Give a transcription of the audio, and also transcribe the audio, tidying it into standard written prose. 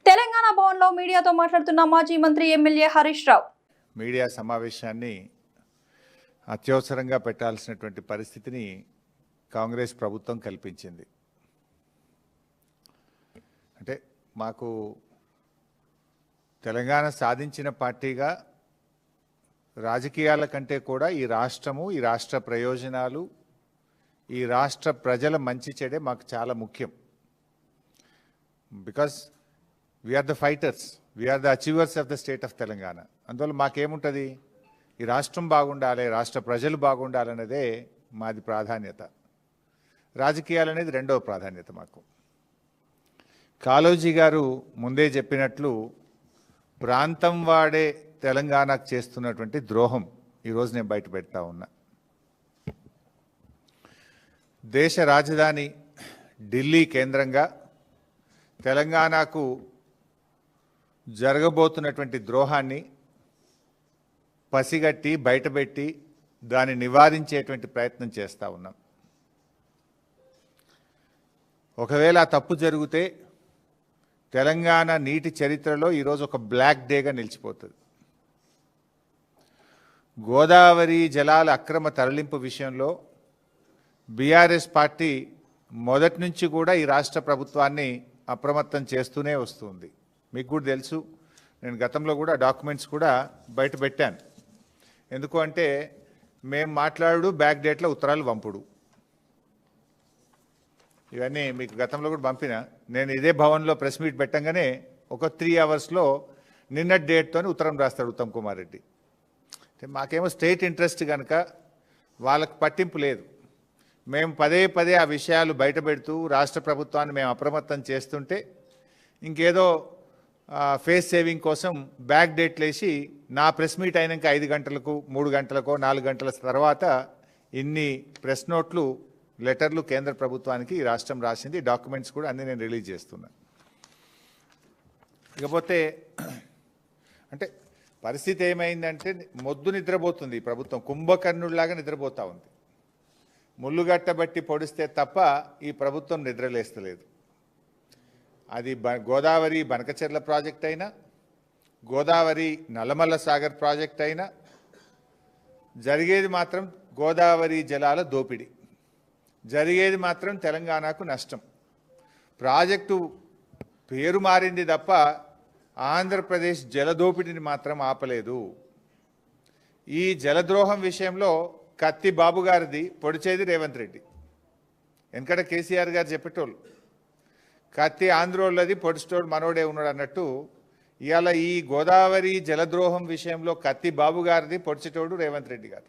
తెలంగాణ భవన్లో మీడియాతో మాట్లాడుతున్న మాజీ మంత్రి ఎమ్మెల్యే హరీష్ రావు మీడియా సమావేశాన్ని అత్యవసరంగా పెట్టాల్సినటువంటి పరిస్థితిని కాంగ్రెస్ ప్రభుత్వం కల్పించింది. అంటే మాకు తెలంగాణ సాధించిన పార్టీగా రాజకీయాల కంటే కూడా ఈ రాష్ట్రము, ఈ రాష్ట్ర ప్రయోజనాలు, ఈ రాష్ట్ర ప్రజల మంచి చెడే మాకు చాలా ముఖ్యం. Because we're the fighters, we're the achievers of the state of Telangana. అందువల్ల మాకేముంటుంది, ఈ రాష్ట్రం బాగుండాలి, రాష్ట్ర ప్రజలు బాగుండాలన్నదే మాది ప్రాధాన్యత. రాజకీయాలు అనేది రెండవ ప్రాధాన్యత మాకు. కాళోజీ గారు ముందే చెప్పినట్లు ప్రాంతం వాడే తెలంగాణకు చేస్తున్నటువంటి ద్రోహం ఈరోజు నేను బయట పెడతా ఉన్నా. దేశ రాజధాని ఢిల్లీ కేంద్రంగా తెలంగాణకు జరగబోతున్నటువంటి ద్రోహాన్ని పసిగట్టి బయటపెట్టి దాన్ని నివారించేటువంటి ప్రయత్నం చేస్తూ ఉన్నాం. ఒకవేళ ఆ తప్పు జరిగితే తెలంగాణ నీటి చరిత్రలో ఈరోజు ఒక బ్లాక్ డేగా నిలిచిపోతుంది. గోదావరి జలాల అక్రమ తరలింపు విషయంలో బీఆర్ఎస్ పార్టీ మొదటి నుంచి కూడా ఈ రాష్ట్ర ప్రభుత్వాన్ని అప్రమత్తం చేస్తూనే వస్తుంది. మీకు కూడా తెలుసు, నేను గతంలో కూడా డాక్యుమెంట్స్ కూడా బయట పెట్టాను. ఎందుకు అంటే మేము మాట్లాడు బ్యాక్ డేట్లో ఉత్తరాలు పంపుడు, ఇవన్నీ మీకు గతంలో కూడా పంపిన. నేను ఇదే భవన్లో ప్రెస్ మీట్ పెట్టంగానే ఒక 3 అవర్స్లో నిన్నటి డేట్తో ఉత్తరం రాస్తాడు ఉత్తమ్ కుమార్ రెడ్డి. మాకేమో స్టేట్ ఇంట్రెస్ట్ కనుక వాళ్ళకు పట్టింపు లేదు. మేము పదే పదే ఆ విషయాలు బయట పెడుతూ రాష్ట్ర ప్రభుత్వాన్ని మేము అప్రమత్తం చేస్తుంటే ఇంకేదో ఫేస్ సేవింగ్ కోసం బ్యాక్ డేట్లు వేసి నా ప్రెస్ మీట్ అయినాక 5 గంటలకు 3 గంటలకో 4 గంటల తర్వాత ఇన్ని ప్రెస్ నోట్లు లెటర్లు కేంద్ర ప్రభుత్వానికి ఈ రాష్ట్రం రాసింది. డాక్యుమెంట్స్ కూడా అన్నీ నేను రిలీజ్ చేస్తున్నా. ఇకపోతే అంటే పరిస్థితి ఏమైందంటే మొద్దు నిద్రపోతుంది ఈ ప్రభుత్వం, కుంభకర్ణుడిలాగా నిద్రపోతూ ఉంది. ముళ్ళుగట్టబట్టి పొడిస్తే తప్ప ఈ ప్రభుత్వం నిద్రలేస్తలేదు. అది గోదావరి బనకచెర్ల ప్రాజెక్ట్ అయినా, గోదావరి నల్లమల్ల సాగర్ ప్రాజెక్ట్ అయినా జరిగేది మాత్రం గోదావరి జలాల దోపిడీ, జరిగేది మాత్రం తెలంగాణకు నష్టం. ప్రాజెక్టు పేరు మారింది తప్ప ఆంధ్రప్రదేశ్ జలదోపిడిని మాత్రం ఆపలేదు. ఈ జలద్రోహం విషయంలో కత్తి బాబు గారిది, పొడిచేది రేవంత్ రెడ్డి. వెనకట కేసీఆర్ గారు చెప్పేటోళ్ళు కత్తి ఆంధ్రోళ్ళది, పొడిచేటోడు మనోడే ఉన్నాడు అన్నట్టు ఇవాళ ఈ గోదావరి జలద్రోహం విషయంలో కత్తి బాబు గారిది, పొడిచేటోడు రేవంత్ రెడ్డి గారు.